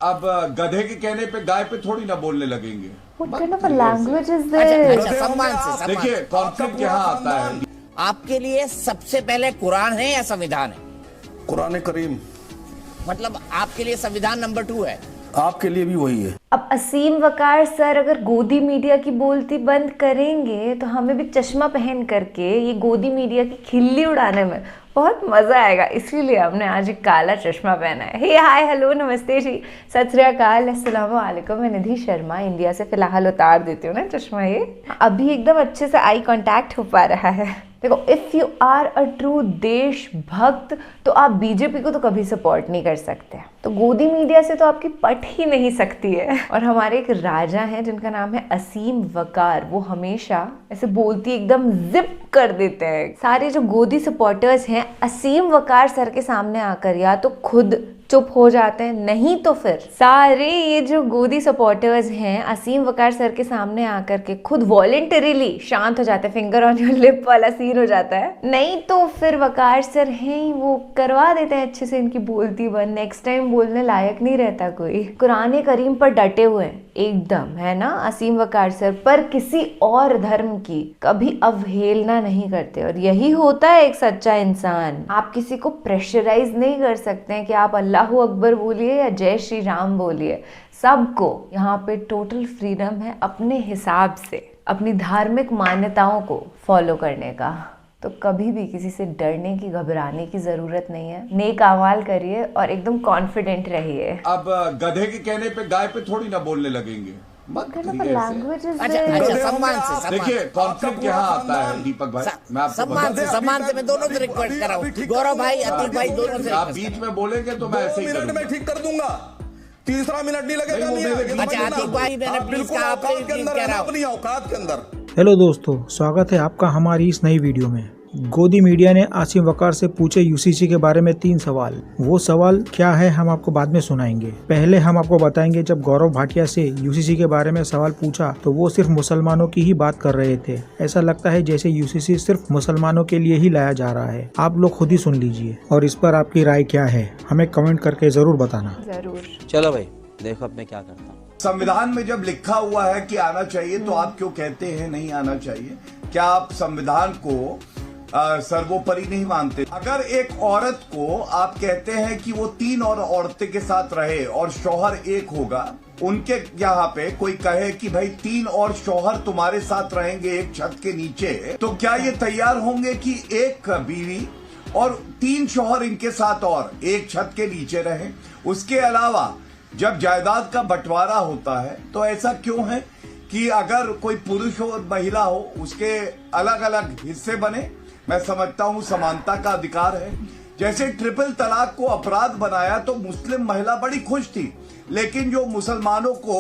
अब गधे के कहने पे गाय पे थोड़ी ना बोलने लगेंगे। What kind of a language is this? अच्छा, सम्मान से देखिए कॉन्फ्लिक्ट यहाँ आता है। आपके लिए सबसे पहले कुरान है या संविधान है? कुरान करीम। मतलब आपके लिए संविधान नंबर 2 है? आपके लिए भी वही है। अब असीम वकार सर अगर गोदी मीडिया की बोलती बंद करेंगे तो हमें भी चश्मा पहन करके ये गोदी मीडिया की खिल्ली उड़ाने में बहुत मजा आएगा, इसीलिए हमने आज एक काला चश्मा पहना है। हे हाय हेलो नमस्ते जी सत श्री अकाल अस्सलाम वालेकुम। मैं निधि शर्मा इंडिया से फिलहाल उतार देती हूँ ना चश्मा, ये अभी एकदम अच्छे से आई कांटेक्ट हो पा रहा है। देखो if you are a true देशभक्त तो आप बीजेपी को तो कभी सपोर्ट नहीं कर सकते, तो गोदी मीडिया से तो आपकी पट ही नहीं सकती है। और हमारे एक राजा हैं जिनका नाम है असीम वकार, वो हमेशा ऐसे बोलती एकदम जिप कर देते हैं। सारे जो गोदी सपोर्टर्स हैं असीम वकार सर के सामने आकर या तो खुद चुप हो जाते हैं, नहीं तो फिर सारे ये जो गोदी सपोर्टर्स हैं असीम वकार सर के सामने आकर के खुद वॉलेंटरीली शांत हो जाते हैं। फिंगर ऑन योर लिप वाला सीन हो जाता है। नहीं तो फिर वकार सर हैं वो करवा देते हैं अच्छे से इनकी बोलती बंद, नेक्स्ट टाइम बोलने लायक नहीं रहता कोई। कुरान करीम पर डटे हुए हैं एकदम, है ना असीम वकार सर, पर किसी और धर्म की कभी अवहेलना नहीं करते। और यही होता है एक सच्चा इंसान। आप किसी को प्रेशराइज नहीं कर सकते हैं कि आप अल्लाहू अकबर बोलिए या जय श्री राम बोलिए, सबको यहाँ पे टोटल फ्रीडम है अपने हिसाब से अपनी धार्मिक मान्यताओं को फॉलो करने का। तो कभी भी किसी से डरने की घबराने की जरूरत नहीं है। नेक अमाल करिए और एकदम कॉन्फिडेंट रहिए। अब गधे के कहने पे गाय पे थोड़ी ना बोलने लगेंगे। लैंग्वेज इज अच्छा, सम्मान से देखिए कॉन्फ्लिक्ट यहाँ आता है दीपक भाई, मैं आपको सम्मान से मैं दोनों से रिक्वेस्ट कर रहा हूँ, गौरव भाई अतीक भाई दोनों से। आप बीच में बोलेंगे तो मैं ऐसे ही मिनट में ठीक कर दूंगा, तीसरा मिनट नहीं लगेगा। अच्छा अतीक भाई मैंने प्लीज कहा आपसे प्लीज कह रहा हूँ अपनी औकात के अंदर। हेलो दोस्तों, स्वागत है आपका हमारी इस नई वीडियो में। गोदी मीडिया ने आसिम वकार से पूछे यूसीसी के बारे में 3 सवाल। वो सवाल क्या है हम आपको बाद में सुनाएंगे। पहले हम आपको बताएंगे जब गौरव भाटिया से यूसीसी के बारे में सवाल पूछा तो वो सिर्फ मुसलमानों की ही बात कर रहे थे। ऐसा लगता है जैसे यूसीसी सिर्फ मुसलमानों के लिए ही लाया जा रहा है। आप लोग खुद ही सुन लीजिए और इस पर आपकी राय क्या है हमें कमेंट करके जरूर बताना। जरूर। चलो भाई देखो अब मैं क्या करता हूँ। संविधान में जब लिखा हुआ है कि आना चाहिए तो आप क्यों कहते हैं नहीं आना चाहिए? क्या आप संविधान को सर्वोपरि नहीं मानते? अगर एक औरत को आप कहते हैं कि वो 3 और औरतें के साथ रहे और शौहर एक होगा, उनके यहाँ पे कोई कहे कि भाई 3 और शौहर तुम्हारे साथ रहेंगे एक छत के नीचे, तो क्या ये तैयार होंगे कि एक बीवी और 3 शौहर इनके साथ और एक छत के नीचे रहे? उसके अलावा जब जायदाद का बंटवारा होता है तो ऐसा क्यों है कि अगर कोई पुरुष हो और महिला हो उसके अलग अलग हिस्से बने? मैं समझता हूं समानता का अधिकार है। जैसे ट्रिपल तलाक को अपराध बनाया तो मुस्लिम महिला बड़ी खुश थी, लेकिन जो मुसलमानों को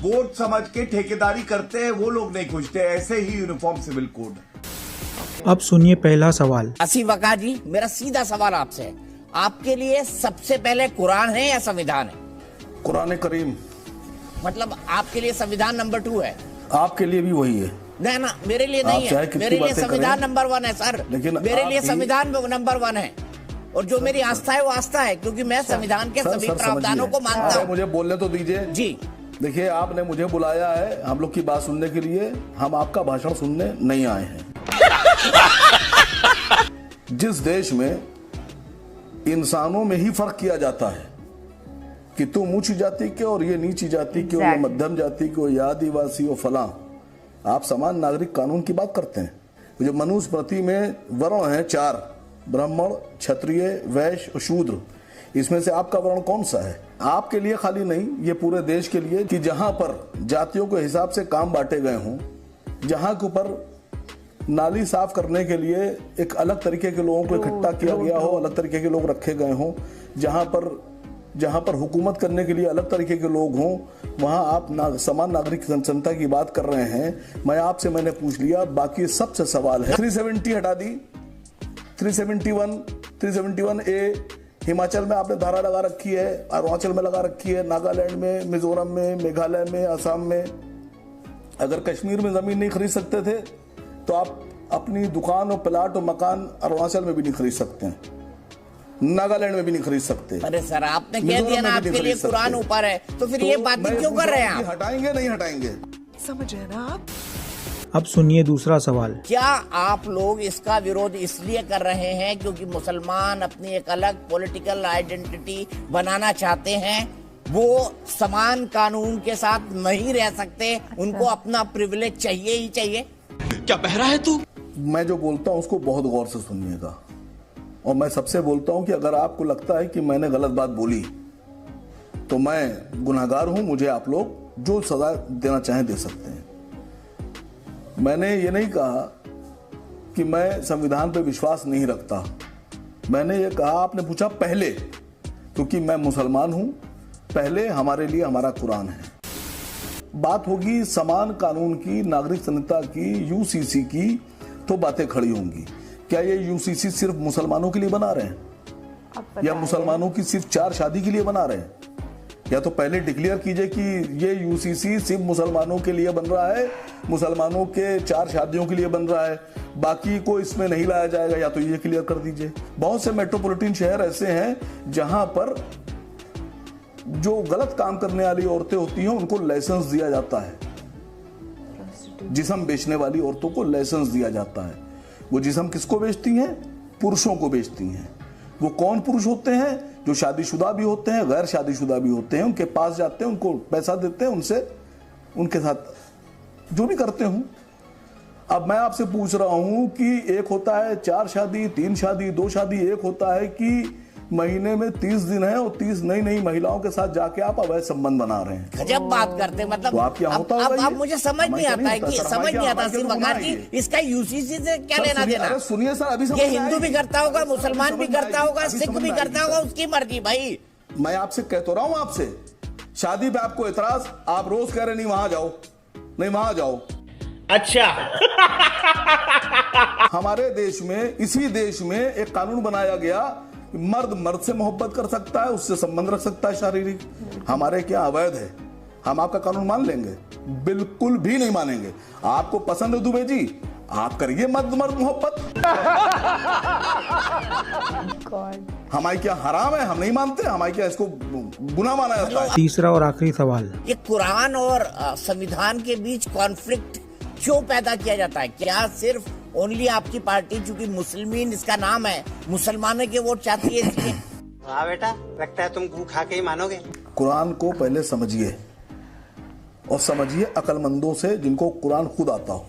वोट समझ के ठेकेदारी करते हैं वो लोग नहीं खुश थे। ऐसे ही यूनिफॉर्म सिविल कोड। अब सुनिए पहला सवाल। असीम वकार जी मेरा सीधा सवाल आपसे है, आपके लिए सबसे पहले कुरान है या संविधान है? कुरान करीम। मतलब आपके लिए संविधान नंबर 2 है? आपके लिए भी वही है। नहीं ना, मेरे लिए नहीं है। मेरे लिए संविधान नंबर 1 है सर, लेकिन मेरे लिए संविधान नंबर 1 है। और जो मेरी आस्था है वो आस्था है, क्योंकि मैं संविधान के सभी प्रावधानों को मानता हूँ। मुझे बोलने तो दीजिए जी। देखिए आपने मुझे बुलाया है हम लोग की बात सुनने के लिए, हम आपका भाषण सुनने नहीं आए हैं। जिस देश में इंसानों में ही फर्क किया जाता है कि तुम ऊंची जाति के और ये नीची जाति के, ये मध्यम जाति के, ये आदिवासी और फलां, आप समान नागरिक कानून की बात करते हैं। जो मनुस्मृति में वर्ण है 4, ब्राह्मण, क्षत्रिय, वैश्य और शूद्र, इसमें से आपका वर्ण कौन सा है? आपके लिए खाली नहीं, ये पूरे देश के लिए, कि जहां पर जातियों के हिसाब से काम बांटे गए हों, जहां के ऊपर नाली साफ करने के लिए एक अलग तरीके के लोगों को इकट्ठा किया गया हो, अलग तरीके के लोग रखे गए हों, जहां पर हुकूमत करने के लिए अलग तरीके के लोग हों, वहां आप समान नागरिक संहिता की बात कर रहे हैं। मैंने पूछ लिया, बाकी सबसे सवाल है 370 हटा दी, 371 ए हिमाचल में आपने धारा लगा रखी है, अरुणाचल में लगा रखी है, नागालैंड में, मिजोरम में, मेघालय में, असम में। अगर कश्मीर में जमीन नहीं खरीद सकते थे तो आप अपनी दुकान और प्लाट और मकान अरुणाचल में भी नहीं खरीद सकते हैं। नागालैंड में भी नहीं खरीद सकते। अरे सर आपने कह मिजोरम दिया ना में भी नहीं आपके लिए खरीद सकते। कुरान ऊपर है, तो फिर ये बातें मैं क्यों पूछ कर रहे हैं रहा हूं कि आप? हटाएंगे नहीं हटाएंगे? समझ रहे हैं ना आप? अब सुनिए दूसरा सवाल। क्या आप लोग इसका विरोध इसलिए कर रहे हैं क्योंकि मुसलमान अपनी एक अलग पॉलिटिकल आइडेंटिटी बनाना चाहते हैं, वो समान कानून के साथ नहीं रह सकते, उनको अपना प्रिविलेज चाहिए ही चाहिए? क्या बहरा है तू? मैं जो बोलता हूं उसको बहुत गौर से सुनिएगा, और मैं सबसे बोलता हूं कि अगर आपको लगता है कि मैंने गलत बात बोली तो मैं गुनहगार हूं, मुझे आप लोग जो सजा देना चाहें दे सकते हैं। मैंने ये नहीं कहा कि मैं संविधान पे विश्वास नहीं रखता, मैंने ये कहा, आपने पूछा पहले, क्योंकि मैं मुसलमान हूं, पहले हमारे लिए हमारा कुरान है। बात होगी समान कानून की, नागरिक संहिता की, यूसीसी की, तो बातें खड़ी होंगी। क्या ये यूसीसी सिर्फ मुसलमानों के लिए बना रहे हैं या मुसलमानों की सिर्फ 4 शादी के लिए बना रहे हैं? या तो पहले डिक्लेयर कीजिए कि ये यूसीसी सिर्फ मुसलमानों के लिए बन रहा है, मुसलमानों के 4 शादियों के लिए बन रहा है, बाकी को इसमें नहीं लाया जाएगा, या तो ये क्लियर कर दीजिए। बहुत से मेट्रोपॉलिटन शहर ऐसे हैं जहां पर जो गलत काम करने वाली औरतें होती हैं उनको लाइसेंस दिया जाता है, जिस्म बेचने वाली औरतों को लाइसेंस दिया जाता है। वो जिस्म किसको बेचती हैं? पुरुषों को बेचती हैं। वो कौन पुरुष होते हैं? जो शादीशुदा भी होते हैं, गैर शादीशुदा भी होते हैं। उनके पास जाते हैं, उनको पैसा देते हैं, उनसे उनके साथ जो भी करते हूं। अब मैं आपसे पूछ रहा हूं कि एक होता है 4 शादी, 3 शादी, 2 शादी, एक होता है कि महीने में 30 दिन है और 30 नई नई महिलाओं के साथ जाके आप अवैध संबंध बना रहे हैं। गजब बात करते हैं, मतलब तो आप क्या होता होगा अब मुझे समझ नहीं आता है कि समझ नहीं आता सिर्फ वकार जी, इसका यूसीसी से क्या लेना देना? सुनिए सर, अभी ये हिंदू भी करता होगा, मुसलमान भी करता होगा, सिख भी करता होगा, उसकी मर्जी भाई। मैं आपसे कह तो रहा हूं, आपसे शादी पे आपको एतराज, आप रोज कह रहे नहीं वहां जाओ, नहीं वहां जाओ। अच्छा हमारे देश में, इसी देश में एक कानून बनाया गया, मर्द मर्द से मोहब्बत कर सकता है, उससे संबंध रख सकता है शारीरिक। हमारे क्या अवैध है? हम आपका कानून मान लेंगे? बिल्कुल भी नहीं मानेंगे। आपको पसंद है दुबे जी, आप करिए मर्द मर्द मोहब्बत। हमारी क्या हराम है? हम नहीं मानते। हमारी क्या इसको गुनाह माना जाता है? तीसरा और आखिरी सवाल। ये कुरान और संविधान के बीच कॉन्फ्लिक्ट क्यों पैदा किया जाता है? क्या सिर्फ ओनली आपकी पार्टी, चूंकि मुस्लिमीन इसका नाम है, मुसलमानों के वोट चाहती है इसलिए? हाँ बेटा, लगता है तुम गू खा के ही मानोगे। कुरान को पहले समझिए, और समझिए अक्लमंदों से जिनको कुरान खुद आता हो।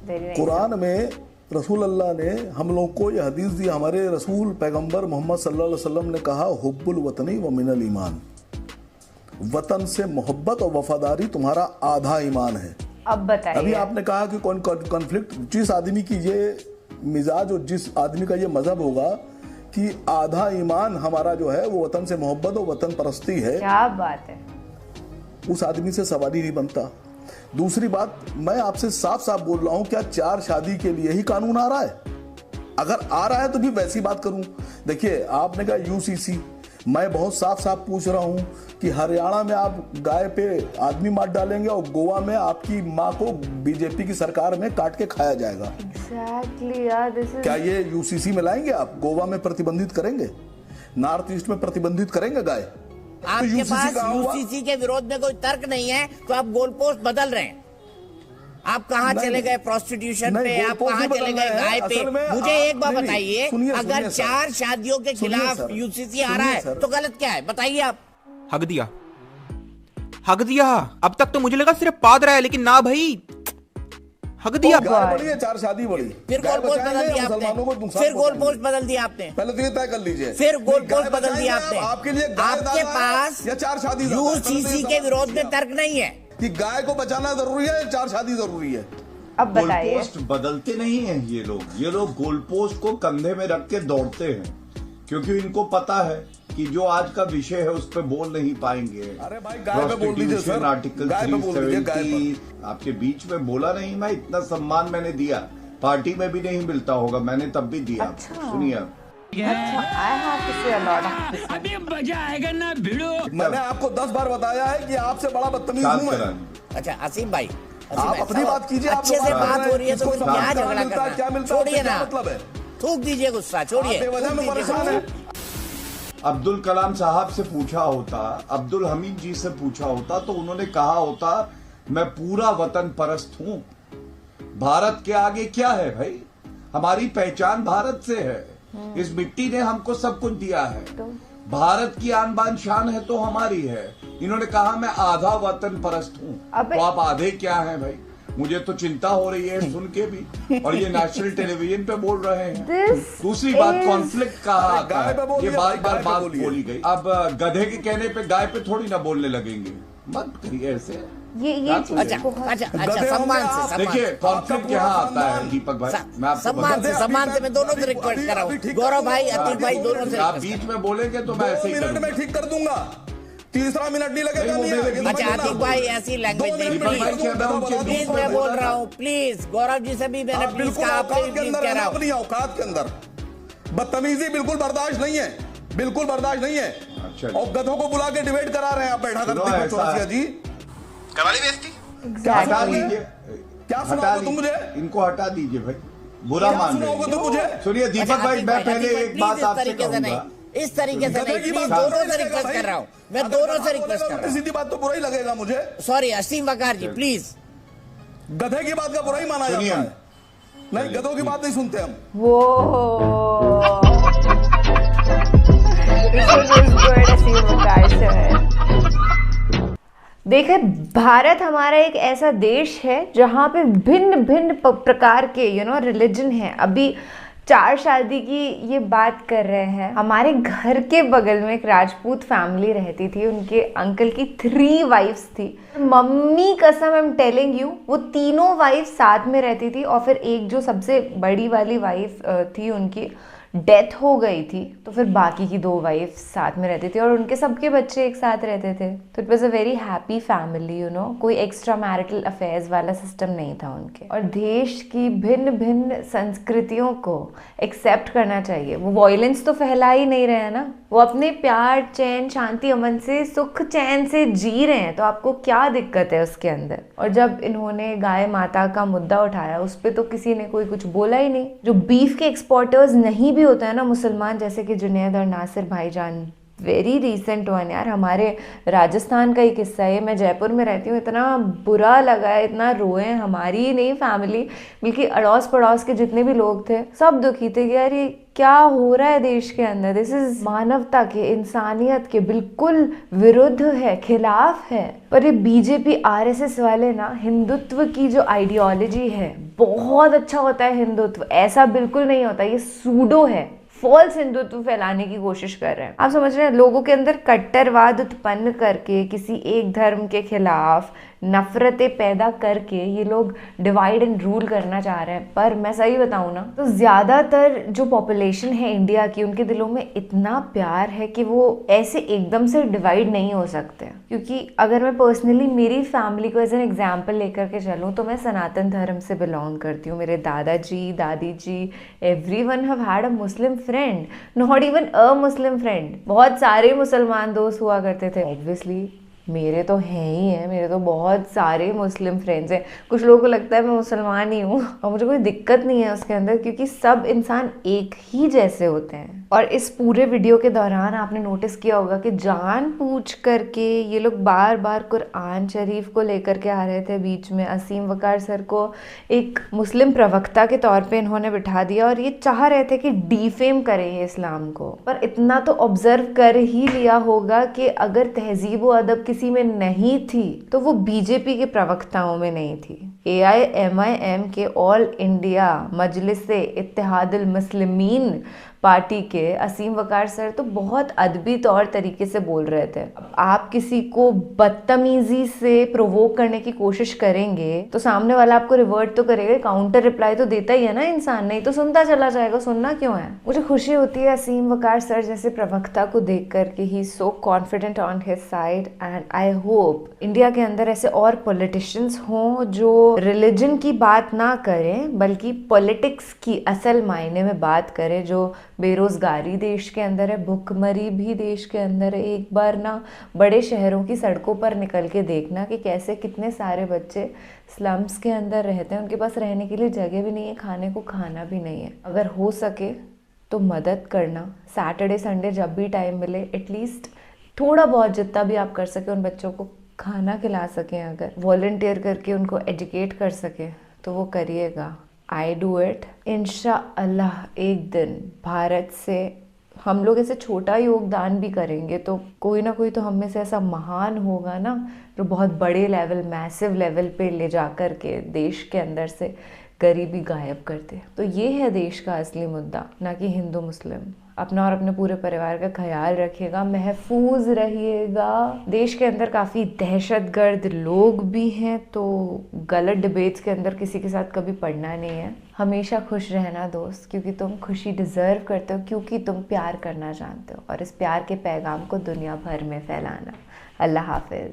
कुरान में रसूल अल्लाह ने हम लोग को यह हदीस दी, हमारे रसूल पैगंबर मोहम्मद सल्लल्लाहु अलैहि वसल्लम ने कहा, हुब्बुल वतनी व मिनल ईमान, वतन से मोहब्बत और वफादारी तुम्हारा आधा ईमान है। अब बताइए। अभी आपने कहा कि कॉन्फ्लिक्ट, जिस आदमी की ये मिजाज और जिस आदमी का ये मजहब होगा कि आधा ईमान हमारा जो है वो वतन से मोहब्बत और वतन परस्ती है, क्या बात है, उस आदमी से सवाल ही नहीं बनता। दूसरी बात, मैं आपसे साफ साफ बोल रहा हूं, क्या 4 शादी के लिए ही कानून आ रहा है? अगर आ रहा है तो भी वैसी बात करूं। देखिए, आपने कहा यूसीसी, मैं बहुत साफ साफ पूछ रहा हूं कि हरियाणा में आप गाय पे आदमी मार डालेंगे और गोवा में आपकी माँ को बीजेपी की सरकार में काट के खाया जाएगा। एग्जैक्टली यार, दिस इज। क्या ये यूसीसी में लाएंगे आप? गोवा में प्रतिबंधित करेंगे, नॉर्थ ईस्ट में प्रतिबंधित करेंगे गाय? आपके पास यूसीसी के विरोध में कोई तर्क नहीं है, तो आप गोल पोस्ट बदल रहे हैं। आप कहाँ चले गए प्रोस्टिट्यूशन पे, आप कहाँ चले गए गाय पे? मुझे एक बात बताइए, अगर 4 शादियों के खिलाफ यूसीसी आ रहा है तो गलत क्या है? बताइए आप। हक दिया, हक दिया। अब तक तो मुझे लगा सिर्फ पाद रहा है, लेकिन ना भाई, हक दिया। गाय बड़ी है, 4 शादी बड़ी, फिर गोल पोस्ट बदल दिया आपने, फिर गोल पोस्ट बदल दिया आपने, पहले तो ये तय कर लीजिए, फिर गोल पोस्ट बदल दिया आपने। आपके लिए आपके पास या 4 शादी यूसीसी के विरोध में तर्क नहीं है कि गाय को बचाना जरूरी है, 4 शादी जरूरी है। अब गोल बताइए। पोस्ट बदलते नहीं हैं ये लोग गोल पोस्ट को कंधे में रख के दौड़ते हैं, क्योंकि इनको पता है कि जो आज का विषय है उस पर बोल नहीं पाएंगे। अरे भाई, गाय पे बोल दीजिए सर, आर्टिकल गाय पे बोल दीजिए, गाय पर। आपके बीच में बोला नहीं, मैं इतना सम्मान मैंने दिया, पार्टी में भी नहीं मिलता होगा, मैंने तब भी दिया। अच्छा। सुनिए आप, I have to say a lot of this. अभी मजा आएगा ना भिड़ो। मैंने आपको 10 बार बताया है कि आपसे बड़ा बदतमीज शांत हूं मैं। कराएं। अच्छा आसिम भाई, आप अपनी बात कीजिए। अच्छे से बात हो रही है तो फिर क्या झगड़ा क्या करना? मिलता है, छोड़िए ना, मतलब है थूक दीजिए गुस्सा, छोड़िए। बेवजह में परेशान है। अब्दुल कलाम साहब से पूछा होता, अब्दुल हमीद जी से पूछा होता तो उन्होंने कहा होता मैं पूरा वतन परस्त हूं। भारत के आगे क्या है भाई? हमारी पहचान भारत से है। इस मिट्टी ने हमको सब कुछ दिया है। भारत की आन बान शान है तो हमारी है। इन्होंने कहा मैं आधा वतन परस्त हूं, तो आप आधे क्या हैं भाई? मुझे तो चिंता हो रही है सुन के भी। और ये नेशनल टेलीविजन पे बोल रहे हैं। दूसरी बात, कॉन्फ्लिक्ट कहा आता है, ये बार बार बात बोली गई। अब गधे के कहने पे गाय पे थोड़ी ना बोलने लगेंगे, मत करिए ऐसे। ये अच्छा सम्मान से देखिए कॉन्फ्लिक्ट यहाँ आता है दीपक भाई, मैं आपको सम्मान से मैं दोनों से रिक्वेस्ट कर रहा हूँ, गौरव भाई, अतीक भाई, दोनों से। आप बीच में बोलेंगे तो मैं ऐसे ही मिनट में ठीक कर दूंगा, तीसरा मिनट नहीं लगेगा। अच्छा आतिक भाई ऐसी लैंग्वेज नहीं, प्लीज मैं बोल रहा हूँ, प्लीज गौरव जी से भी मैंने प्लीज कहा, प्लीज कह रहा हूँ। अपनी औकात के अंदर बदतमीजी बिल्कुल बर्दाश्त नहीं है, बिल्कुल बर्दाश्त नहीं है। और गधों को बुला के डिबेट करा रहे हैं आप बैठा कर जी, करा ली बेइज्जती। हटा दीजिए, क्या सुनाओगे तुम मुझे? इनको हटा दीजिए भाई, बुरा मान रहे हैं। मुझे सुनिए दीपक भाई, मैं पहले एक बात आपसे कहूंगा, इस तरीके से नहीं, प्लीज दोनों से रिक्वेस्ट कर रहा हूँ, मैं दोनों से रिक्वेस्ट कर रहा हूँ। सीधी बात तो बुरा ही लगेगा मुझे। Sorry Aseem Waqar ji, please. गधे की बात का बुरा ही माना जाता है, नहीं गधों की बात नहीं सुनते हम। वो देखिए भारत हमारा एक ऐसा देश है जहाँ पे भिन्न भिन्न प्रकार के रिलीजन है। अभी 4 शादी की ये बात कर रहे हैं। हमारे घर के बगल में एक राजपूत फैमिली रहती थी, उनके अंकल की 3 वाइफ्स थी। मम्मी कसम आई एम टेलिंग यू, वो तीनों वाइफ साथ में रहती थी और फिर एक जो सबसे बड़ी वाली वाइफ थी उनकी डेथ हो गई थी, तो फिर बाकी की 2 वाइफ साथ में रहती थी और उनके सबके बच्चे एक साथ रहते थे। तो it was a very happy family, कोई एक्स्ट्रा मैरिटल अफेयर्स वाला सिस्टम नहीं था उनके। और देश की भिन्न भिन्न संस्कृतियों को एक्सेप्ट करना चाहिए। वो वॉयलेंस तो फैला ही नहीं रहे हैं ना, वो अपने प्यार चैन शांति अमन से सुख चैन से जी रहे हैं, तो आपको क्या दिक्कत है उसके अंदर? और जब इन्होंने गाय माता का मुद्दा उठाया उस पर तो किसी ने कोई कुछ बोला ही नहीं। जो बीफ के एक्सपोर्टर्स नहीं भी होता है ना मुसलमान, जैसे कि जुनैद और नासिर भाईजान, वेरी रिसेंट वन यार, हमारे राजस्थान का ही किस्सा है। मैं जयपुर में रहती हूँ, इतना बुरा लगा है, इतना रोए। हमारी ही नहीं फैमिली बल्कि अड़ोस पड़ोस के जितने भी लोग थे सब दुखी थे कि यार ये क्या हो रहा है देश के अंदर। दिस इज मानवता के, इंसानियत के बिल्कुल विरुद्ध है, खिलाफ है। पर ये बीजेपी आरएसएस वाले ना, हिंदुत्व की जो आइडियोलॉजी है, बहुत अच्छा होता है हिंदुत्व, ऐसा बिल्कुल नहीं होता, ये सूडो है, फॉल्स हिंदुत्व फैलाने की कोशिश कर रहे हैं। आप समझ रहे हैं, लोगों के अंदर कट्टरवाद उत्पन्न करके किसी एक धर्म के खिलाफ नफरतें पैदा करके ये लोग डिवाइड एंड रूल करना चाह रहे हैं। पर मैं सही बताऊं ना, तो ज्यादातर जो पॉपुलेशन है इंडिया की, उनके दिलों में इतना प्यार है कि वो ऐसे एकदम से डिवाइड नहीं हो सकते। क्योंकि अगर मैं पर्सनली मेरी फैमिली को एज एन एग्जाम्पल लेकर के चलूँ तो मैं सनातन धर्म से बिलोंग करती हूँ। मेरे दादाजी दादी जी everyone have had a Muslim friend, not even a Muslim friend. बहुत सारे मुसलमान दोस्त हुआ करते थे। ऑब्वियसली मेरे तो हैं ही हैं, मेरे तो बहुत सारे मुस्लिम फ्रेंड्स हैं। कुछ लोगों को लगता है मैं मुसलमान ही हूँ और मुझे कोई दिक्कत नहीं है उसके अंदर, क्योंकि सब इंसान एक ही जैसे होते हैं। और इस पूरे वीडियो के दौरान आपने नोटिस किया होगा कि जानबूझ करके ये लोग बार बार कुरान शरीफ को लेकर के आ रहे थे बीच में। असीम वकार सर को एक मुस्लिम प्रवक्ता के तौर पे इन्होंने बिठा दिया और ये चाह रहे थे कि डिफेम करें ये इस्लाम को। पर इतना तो ऑब्जर्व कर ही लिया होगा कि अगर तहजीब व अदब किसी में नहीं थी तो वो बीजेपी के प्रवक्ताओं में नहीं थी। AIMIM के all India Majlise Ittehadul Muslimeen party के असीम वकार सर तो बहुत अदबी तौर तरीके से बोल रहे थे। आप किसी को बदतमीजी से प्रोवोक करने की कोशिश करेंगे तो सामने वाला आपको रिवर्ट तो करेगा, काउंटर रिप्लाई तो देता ही है ना इंसान, नहीं तो सुनता चला जाएगा। सुनना क्यों है? मुझे खुशी होती है असीम वकार सर जैसे प्रवक्ता को देख करके। He so confident on his side and I hope India के अंदर ऐसे और पॉलिटिशियंस हों जो रिलीजन की बात ना करें बल्कि पॉलिटिक्स की असल मायने में बात करें, जो बेरोजगारी देश के अंदर है, भुखमरी भी देश के अंदर है। एक बार ना बड़े शहरों की सड़कों पर निकल के देखना कि कैसे कितने सारे बच्चे स्लम्स के अंदर रहते हैं, उनके पास रहने के लिए जगह भी नहीं है, खाने को खाना भी नहीं है। अगर हो सके तो मदद करना, सैटरडे संडे जब भी टाइम मिले एटलीस्ट थोड़ा बहुत जितना भी आप कर सके उन बच्चों को खाना खिला सकें, अगर वॉलंटियर करके उनको एजुकेट कर सके तो वो करिएगा। I do it. इंशाअल्लाह एक दिन भारत से हम लोग ऐसे छोटा योगदान भी करेंगे तो कोई ना कोई तो हम में से ऐसा महान होगा ना जो बहुत बड़े लेवल, मैसिव लेवल पे ले जा कर के देश के अंदर से गरीबी गायब करते। तो ये है देश का असली मुद्दा, ना कि हिंदू मुस्लिम। अपना और अपने पूरे परिवार का ख्याल रखिएगा, महफूज रहिएगा। देश के अंदर काफ़ी दहशतगर्द लोग भी हैं, तो गलत डिबेट्स के अंदर किसी के साथ कभी पड़ना नहीं है। हमेशा खुश रहना दोस्त, क्योंकि तुम खुशी डिज़र्व करते हो, क्योंकि तुम प्यार करना जानते हो, और इस प्यार के पैगाम को दुनिया भर में फैलाना। अल्लाह हाफिज़।